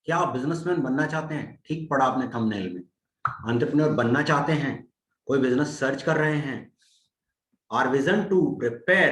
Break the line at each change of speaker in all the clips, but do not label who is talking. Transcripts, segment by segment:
क्या आप बिजनेसमैन बनना चाहते हैं? ठीक पढ़ा आपने थंबनेल में। एंटरप्रेन्योर बनना चाहते हैं, कोई बिजनेस सर्च कर रहे हैं। Our vision to prepare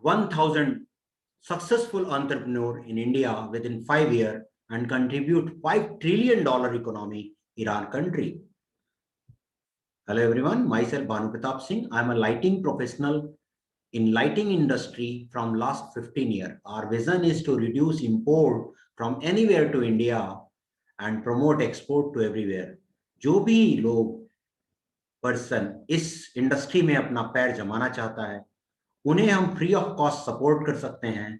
1000 successful entrepreneur in India within 5 years and contribute $5 trillion economy in our country. Hello everyone, myself Banu Pratap Singh. I am a lighting professional in lighting industry from last 15 years. Our vision is to reduce import from anywhere to India and promote export to everywhere. जो भी लोग person इस industry में अपना पैर जमाना चाहता है, उन्हें हम फ्री ऑफ कॉस्ट सपोर्ट कर सकते हैं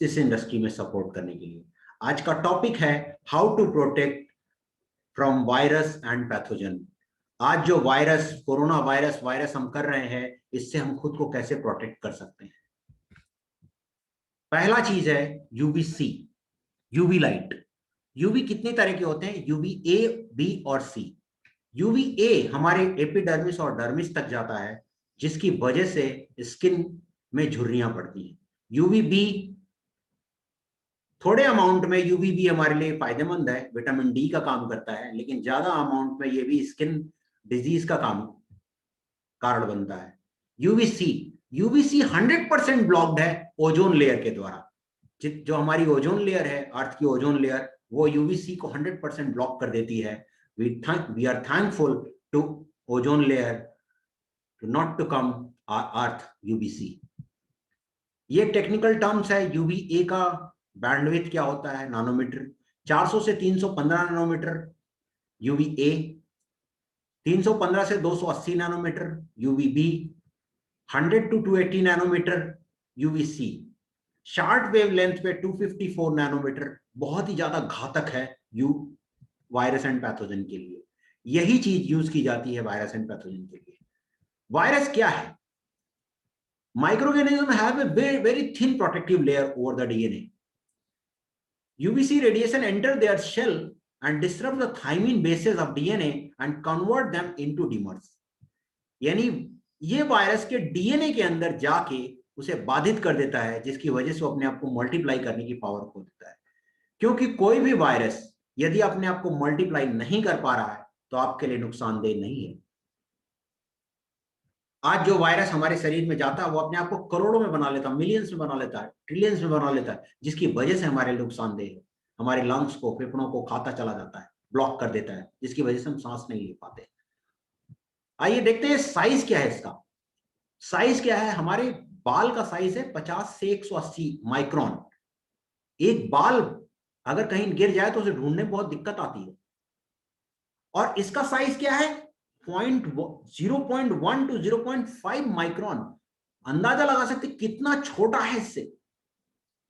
इस इंडस्ट्री में सपोर्ट करने के लिए। आज का टॉपिक है how to protect from virus and pathogen. आज जो वायरस, कोरोना वायरस हम कर रहे हैं, इससे हम खुद को कैसे प्रोटेक्ट कर सकते हैं। पहला चीज है यूवीसी, यूवी लाइट। यूवी कितने तरह के होते हैं? यूवी ए, बी और सी। यूवी ए हमारे एपिडर्मिस और डर्मिस तक जाता है, जिसकी वजह से स्किन में झुर्रियां पड़ती हैं। यूवी बी थोड़े अमाउंट में, यूवी भी हमारे लिए फायदेमंद है, विटामिन डी का काम करता है, लेकिन ज्यादा अमाउंट में ये भी स्किन डिजीज का कारण बनता है। यूवीसी, यूवीसी 100% ब्लॉक्ड है ओजोन लेयर के द्वारा। जो हमारी ओजोन लेयर है, अर्थ की ओजोन लेयर, वो यूवीसी को 100% ब्लॉक कर देती है। We are thankful to ozone layer to not to come earth UVC. ये टेक्निकल टर्म्स है। यूवी ए का बैंडविड्थ क्या होता है? नैनोमीटर। 400 से 315 नैनोमीटर यूवी ए, 315 से 280 nanometer UV B, 100 to 280 nanometer UV C. Short wavelength पे 254 nanometre बहुत ही ज्यादा घातक है वायरस एंड पैथोजन के लिए। यही चीज यूज की जाती है वायरस एंड पैथोजन के लिए। वायरस क्या है? Microorganisms have a very thin protective layer over the DNA. UVC radiation enter their shell and disrupt the thymine bases of DNA and convert them into dimers. यानी ये virus के DNA के अंदर जाके उसे बाधित कर देता है, जिसकी वजह से वो अपने आप को मल्टीप्लाई करने की पावर खो देता है। क्योंकि कोई भी वायरस यदि अपने आप को मल्टीप्लाई नहीं कर पा रहा है तो आपके लिए नुकसानदेह नहीं है। आज जो वायरस हमारे शरीर में जाता है, वो अपने आप को करोड़ों में बना लेता है, मिलियंस में बना लेता है, ट्रिलियंस में बना लेता है, जिसकी वजह से हमारे नुकसानदेह है। हमारे लंग्स को, फेफड़ों को खाता चला जाता है, ब्लॉक कर देता है, जिसकी वजह से हम सांस नहीं ले पाते। आइए देखते हैं साइज क्या है इसका। साइज क्या है? हमारे बाल का साइज है 50 से 180 माइक्रोन। एक बाल अगर कहीं गिर जाए तो उसे ढूंढने में बहुत दिक्कत आती है। और इसका साइज क्या है? 0.1 to 0.5 माइक्रोन। अंदाजा लगा सकते कितना छोटा है इससे,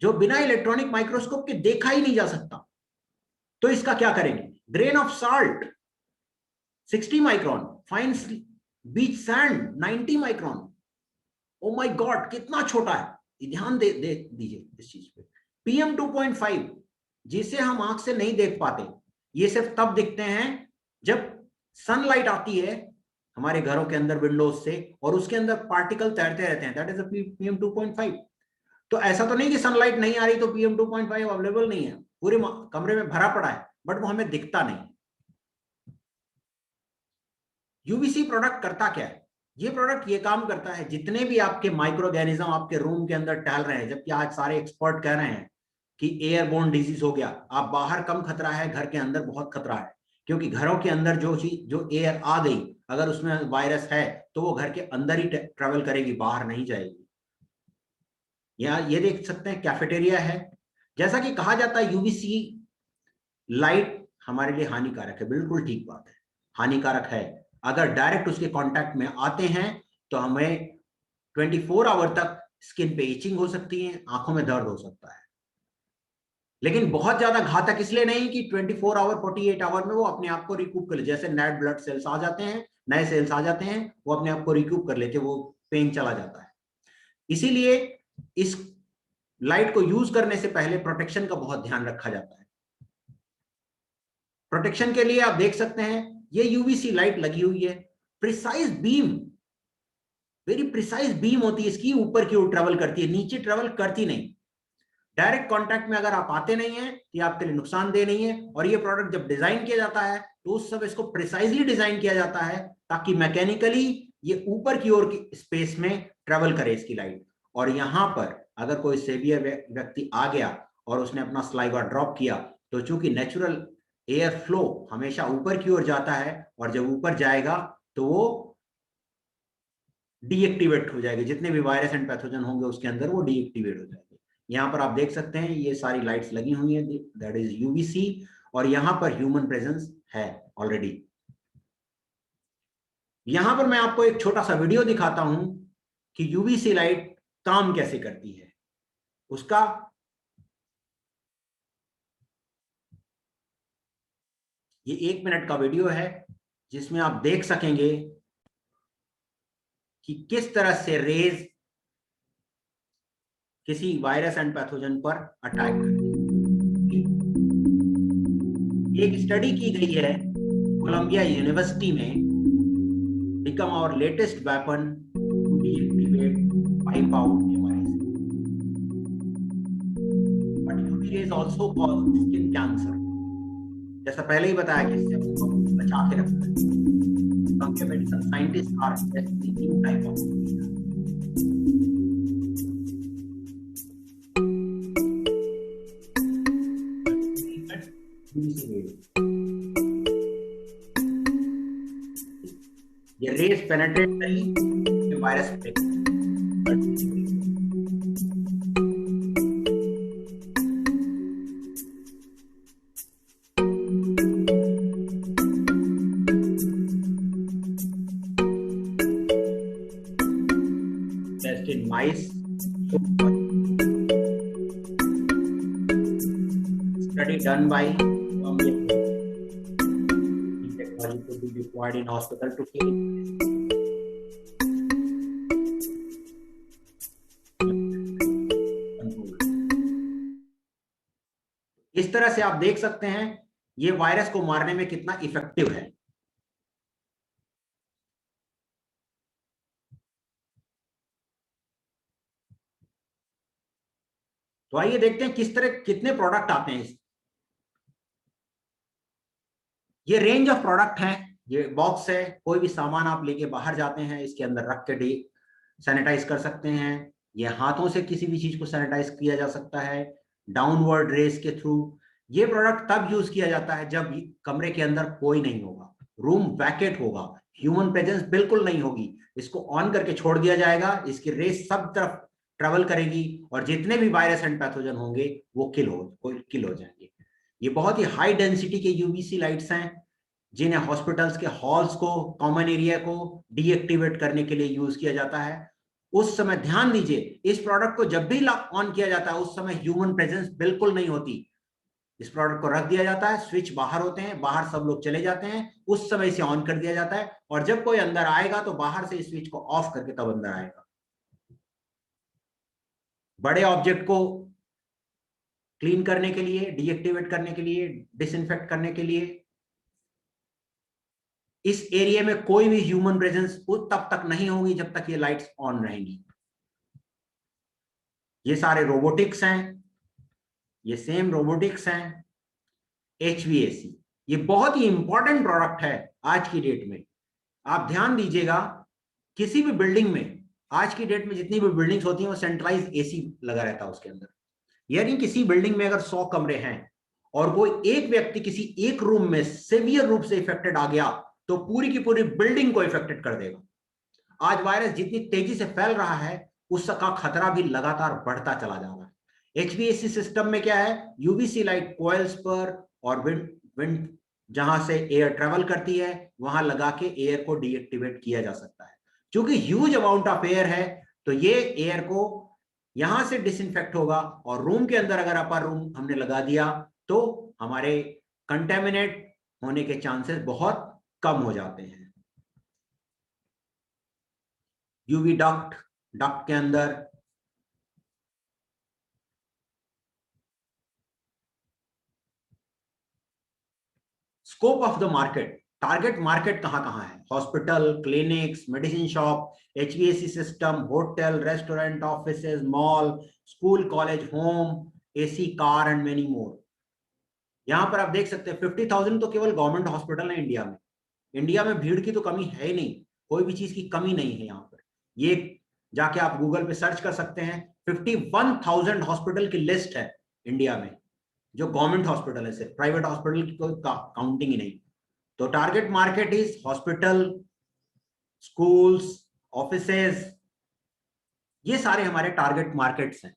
जो बिना इलेक्ट्रॉनिक माइक्रोस्कोप के देखा ही नहीं जा सकता। तो इसका क्या करेंगे? Grain of salt 60 micron, fine beach sand 90 micron. Oh my God, कितना छोटा है। ध्यान दे दीजिए इस चीज पे। PM 2.5, जिसे हम आंख से नहीं देख पाते, ये सिर्फ तब दिखते हैं जब सनलाइट आती है हमारे घरों के अंदर विंडोज से, और उसके अंदर पार्टिकल तैरते रहते हैं। That is PM 2.5। तो ऐसा तो नहीं कि सनलाइट नहीं आ रही तो PM 2.5 अवेलेबल नहीं है, पूरे कमरे में भरा पड़ा है, बट वो हमें दिखता नहीं। यूवीसी प्रोडक्ट करता क्या है? ये प्रोडक्ट ये काम करता है, जितने भी आपके माइक्रो ऑर्गेनिज्म आपके रूम के अंदर टहल रहे हैं, जबकि आज सारे एक्सपर्ट कह रहे हैं कि एयरबोर्न डिजीज हो गया, आप बाहर कम खतरा है, घर के अंदर बहुत खतरा है। क्योंकि घरों के अंदर जो एयर आ गई, अगर उसमें वायरस है तो वो घर के अंदर ही ट्रेवल करेगी, बाहर नहीं जाएगी। यहाँ ये देख सकते हैं कैफेटेरिया है। जैसा कि कहा जाता है यूवीसी लाइट हमारे लिए हानिकारक है, बिल्कुल ठीक बात है, हानिकारक है। अगर डायरेक्ट उसके कांटेक्ट में आते हैं तो हमें 24 आवर तक स्किन पे इचिंग हो सकती है, आंखों में दर्द हो सकता है। लेकिन बहुत ज्यादा घातक इसलिए नहीं कि 24 आवर 48 आवर में वो अपने आप को रिकूप कर ले। जैसे नेट ब्लड सेल्स आ जाते हैं, नए सेल्स आ जाते हैं, वो अपने आप को रिकूप कर लेते, वो पेन चला जाता है। इसीलिए इस लाइट को यूज करने से पहले प्रोटेक्शन का बहुत ध्यान रखा जाता है। प्रोटेक्शन के लिए आप देख सकते हैं ये यूवीसी लाइट लगी हुई है, precise beam, very precise beam होती है इसकी, ऊपर की ओर ट्रेवल करती है, नीचे ट्रेवल करती नहीं। डायरेक्ट कांटेक्ट में अगर आप आते नहीं हैं तो ये आपके लिए नुकसानदेह नहीं है। और ये प्रोडक्ट जब डिजाइन किया जाता है तो उस समय इसको प्रिसाइजली डिजाइन किया जाता है ताकि मैकेनिकली ये ऊपर की ओर की स्पेस में ट्रेवल करे इसकी लाइट। और यहां पर अगर कोई सेवियर व्यक्ति आ गया और उसने अपना स्लाइवा ड्रॉप किया तो चूंकि नेचुरल एयर फ्लो हमेशा ऊपर की ओर जाता है और जब ऊपर जाएगा तो वो डीएक्टिवेट हो जाएगी, जितने भी वायरस एंड पैथोजन होंगे उसके अंदर वो डीएक्टिवेट हो जाएंगे। यहाँ पर आप देख सकते हैं ये सारी लाइट्स लगी हुई हैं, दैट इज यूवीसी, और यहाँ पर ह्यूमन प्रेजेंस है ऑलरेडी। यहां पर मैं आपको एक छोटा सा वीडियो दिखाता हूं कि यूवीसी लाइट काम कैसे करती है उसका। ये 1 मिनट का वीडियो है जिसमें आप देख सकेंगे कि किस तरह से रेज किसी वायरस एंड पैथोजन पर अटैक करती है। एक स्टडी की गई है कोलंबिया यूनिवर्सिटी में, become our latest weapon to deactivate wipe out virus, but UV rays also cause skin cancer. जैसा पहले ही बताया कि इससे बचा के रखना है। Medical scientist are testing new type of ये रेस पेनेट्रेट करी ये virus break. Test in mice, study done by could be deployed in hospital to kill इस तरह से आप देख सकते हैं ये वायरस को मारने में कितना इफेक्टिव है। तो आइए देखते हैं किस तरह कितने प्रोडक्ट आते हैं। ये रेंज ऑफ प्रोडक्ट हैं, ये बॉक्स है, कोई भी सामान आप लेके बाहर जाते हैं इसके अंदर रख के सैनिटाइज कर सकते हैं। ये हाथों से किसी भी चीज को सैनिटाइज किया जा सकता है डाउनवर्ड रेस के थ्रू। ये प्रोडक्ट तब यूज किया जाता है जब कमरे के अंदर कोई नहीं होगा, रूम वैकेट होगा, ह्यूमन प्रेजेंस बिल्कुल नहीं होगी। इसको ऑन करके छोड़ दिया जाएगा, इसकी रेस सब तरफ ट्रेवल करेगी और जितने भी वायरस एंड पैथोजन होंगे वो किल हो जाएंगे। ये बहुत ही हाई डेंसिटी के यूवीसी लाइट्स हैं जिन्हें हॉस्पिटल्स के हॉल्स को, कॉमन एरिया को डीएक्टिवेट करने के लिए यूज किया जाता है। उस समय ध्यान दीजिए, इस प्रोडक्ट को जब भी ऑन किया जाता है उस समय ह्यूमन प्रेजेंस बिल्कुल नहीं होती। इस प्रोडक्ट को रख दिया जाता है, स्विच बाहर होते हैं, बाहर सब लोग चले जाते हैं, उस समय इसे ऑन कर दिया जाता है और जब कोई अंदर आएगा तो बाहर से इस स्विच को ऑफ करके तब अंदर आएगा। बड़े ऑब्जेक्ट को क्लीन करने के लिए, डीएक्टिवेट करने के लिए, डिसइंफेक्ट करने के लिए इस एरिया में कोई भी ह्यूमन प्रेजेंस तब तक नहीं होगी जब तक ये लाइट्स ऑन रहेंगी। ये सारे रोबोटिक्स हैं, ये सेम रोबोटिक्स हैं। एचवीएसी ये बहुत ही इंपॉर्टेंट प्रोडक्ट है आज की डेट में। आप ध्यान दीजिएगा, किसी भी बिल्डिंग में आज की डेट में जितनी भी बिल्डिंग्स होती हैं वो सेंट्रलाइज एसी लगा रहता है उसके अंदर। यानी किसी बिल्डिंग में अगर 100 कमरे हैं और कोई एक व्यक्ति किसी एक रूम में सीवियर रूप से इफेक्टेड आ गया तो पूरी की पूरी बिल्डिंग को इफेक्टेड कर देगा। आज वायरस जितनी तेजी से फैल रहा है उसका खतरा भी लगातार बढ़ता चला जा रहा है। एचवीएसी सिस्टम में क्या है, यूवीसी लाइट कॉइल्स पर और विंड जहां से एयर ट्रेवल करती है वहां लगा के एयर को डीएक्टिवेट किया जा सकता है। क्योंकि ह्यूज अमाउंट ऑफ एयर है तो ये एयर को यहां से डिसइंफेक्ट होगा और रूम के अंदर अगर अपर रूम हमने लगा दिया तो हमारे कंटेमिनेट होने के चांसेस बहुत कम हो जाते हैं। यूवी डक्ट के अंदर scope of the market, target market कहां कहां है, hospital, clinics, medicine shop, HVAC system, hotel, restaurant, offices, mall, school, college, home, AC car and many more. यहां पर आप देख सकते हैं 50,000 तो केवल गवर्नमेंट हॉस्पिटल है इंडिया में। इंडिया में भीड़ की तो कमी है ही नहीं, कोई भी चीज की कमी नहीं है यहाँ पर। ये जाके आप गूगल पे सर्च कर सकते हैं, 51,000 हॉस्पिटल की लिस्ट है इंडिया में, जो गवर्नमेंट हॉस्पिटल है, सिर्फ प्राइवेट हॉस्पिटल की कोई काउंटिंग ही नहीं। तो target market is hospital, schools, offices, ये सारे हमारे टारगेट मार्केट्स हैं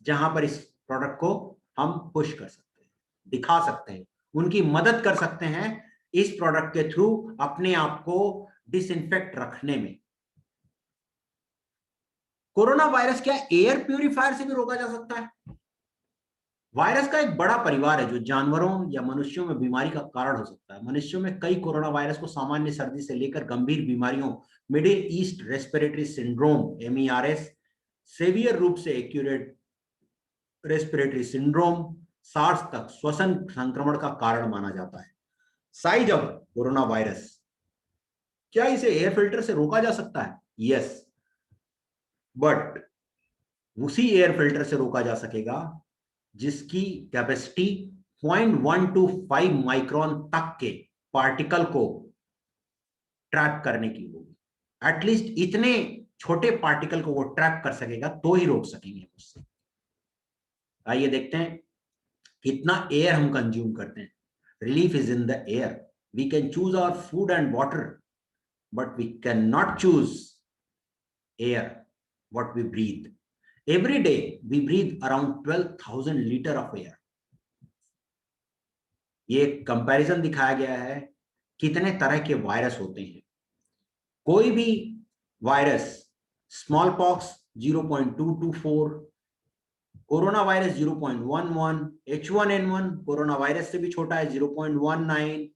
जहां पर इस प्रोडक्ट को हम पुश कर सकते हैं, दिखा सकते हैं, उनकी मदद कर सकते हैं इस प्रोडक्ट के थ्रू अपने आप को डिसइंफेक्ट रखने में। कोरोना वायरस क्या एयर प्यूरिफायर से भी रोका जा सकता है? वायरस का एक बड़ा परिवार है जो जानवरों या मनुष्यों में बीमारी का कारण हो सकता है। मनुष्यों में कई कोरोना वायरस को सामान्य सर्दी से लेकर गंभीर बीमारियों, Middle East respiratory syndrome MERS, severe रूप से एक्यूरेट रेस्पिरेटरी सिंड्रोम, सार्स तक श्वसन संक्रमण का कारण माना जाता है। साइज ऑफ कोरोना वायरस, क्या इसे एयर फिल्टर से रोका जा सकता है? यस, बट उसी एयर फिल्टर से रोका जा सकेगा जिसकी कैपेसिटी 0.125 माइक्रोन तक के पार्टिकल को ट्रैप करने की होगी। एटलीस्ट इतने छोटे पार्टिकल को वो ट्रैप कर सकेगा तो ही रोक सकेंगे उससे। आइए देखते हैं कितना एयर हम कंज्यूम करते हैं। Relief is in the air. We can choose our food and water, but we can not choose air what we breathe. Every day we breathe around 12,000 liter of air. ये comparison दिखाया गया है कितने तरह के virus होते हैं। कोई भी virus, small pox 0.224, corona virus 0.11, H1N1 corona virus से भी छोटा है 0.19,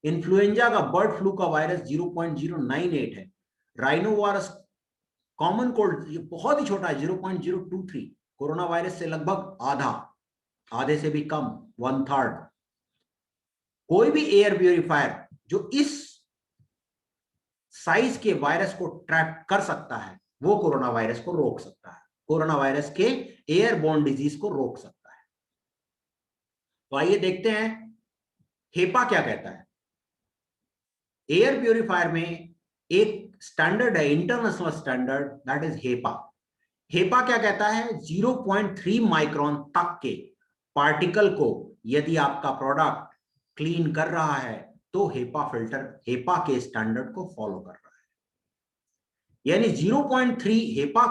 इन्फ्लुएंजा का बर्ड फ्लू का वायरस 0.098 है, राइनोवायरस कॉमन कोल्ड ये बहुत ही छोटा है 0.023, कोरोना वायरस से लगभग आधा, आधे से भी कम, 1/3। कोई भी एयर प्यूरिफायर जो इस साइज के वायरस को ट्रैप कर सकता है वो कोरोना वायरस को रोक सकता है, कोरोना वायरस के एयरबोर्न डिजीज को रोक सकता है। तो आइए देखते हैं हेपा क्या कहता है। एयर प्यूरिफायर में एक स्टैंडर्ड है, international standard, that is HEPA. HEPA क्या कहता है? 0.3 माइक्रोन तक के पार्टिकल को यदि आपका प्रोडक्ट क्लीन कर रहा है तो हेपा फिल्टर हेपा के स्टैंडर्ड को फॉलो कर रहा है। यानी 0.3 हेपा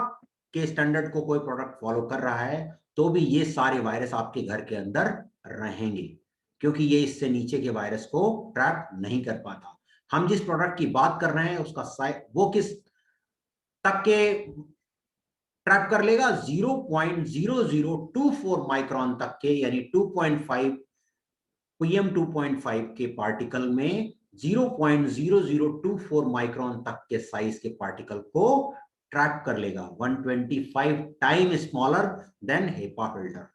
के स्टैंडर्ड को कोई प्रोडक्ट फॉलो कर रहा है तो भी ये सारे वायरस आपके घर के अंदर रहेंगे, क्योंकि ये इससे नीचे के वायरस को ट्रैप नहीं कर पाता। हम जिस प्रोडक्ट की बात कर रहे हैं उसका साइज वो किस तक के ट्रैप कर लेगा? 0.0024 माइक्रोन तक के, यानी 2.5 PM 2.5 के पार्टिकल में 0.0024 माइक्रोन तक के साइज के पार्टिकल को ट्रैप कर लेगा, 125 time smaller than HEPA filter.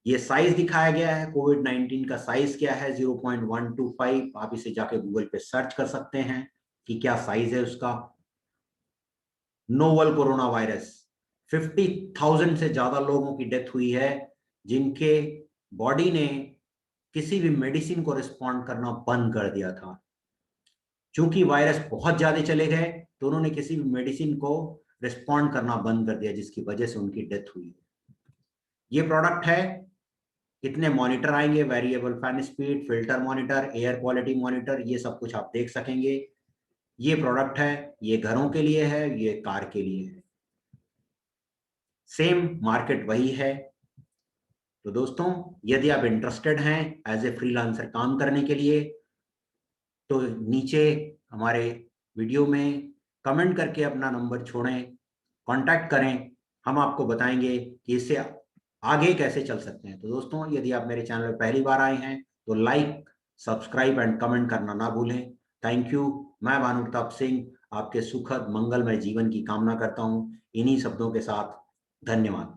ये साइज दिखाया गया है, कोविड-19 का साइज क्या है 0.125। आप इसे जाके गूगल पे सर्च कर सकते हैं कि क्या साइज है उसका। नोवल कोरोना वायरस, 50,000 से ज्यादा लोगों की डेथ हुई है जिनके बॉडी ने किसी भी मेडिसिन को रिस्पॉन्ड करना बंद कर दिया था। चूंकि वायरस बहुत ज्यादा चले गए तो उन्होंने किसी भी मेडिसिन को रिस्पॉन्ड करना बंद कर दिया, जिसकी वजह से उनकी डेथ हुई। ये प्रोडक्ट है, कितने मॉनिटर आएंगे, variable fan speed, filter monitor, air quality monitor, ये सब कुछ आप देख सकेंगे। ये प्रोडक्ट है, ये घरों के लिए है, ये कार के लिए है, सेम मार्केट वही है। तो दोस्तों यदि आप इंटरेस्टेड हैं एज ए फ्रीलांसर काम करने के लिए तो नीचे हमारे वीडियो में कमेंट करके अपना नंबर छोड़ें, कांटेक्ट करें, हम आपको बताएंगे कि इससे आगे कैसे चल सकते हैं। तो दोस्तों यदि आप मेरे चैनल पर पहली बार आए हैं तो लाइक, सब्सक्राइब एंड कमेंट करना ना भूलें। Thank you. मैं भानु प्रताप सिंह आपके सुखद मंगलमय जीवन की कामना करता हूं। इन्हीं शब्दों के साथ धन्यवाद।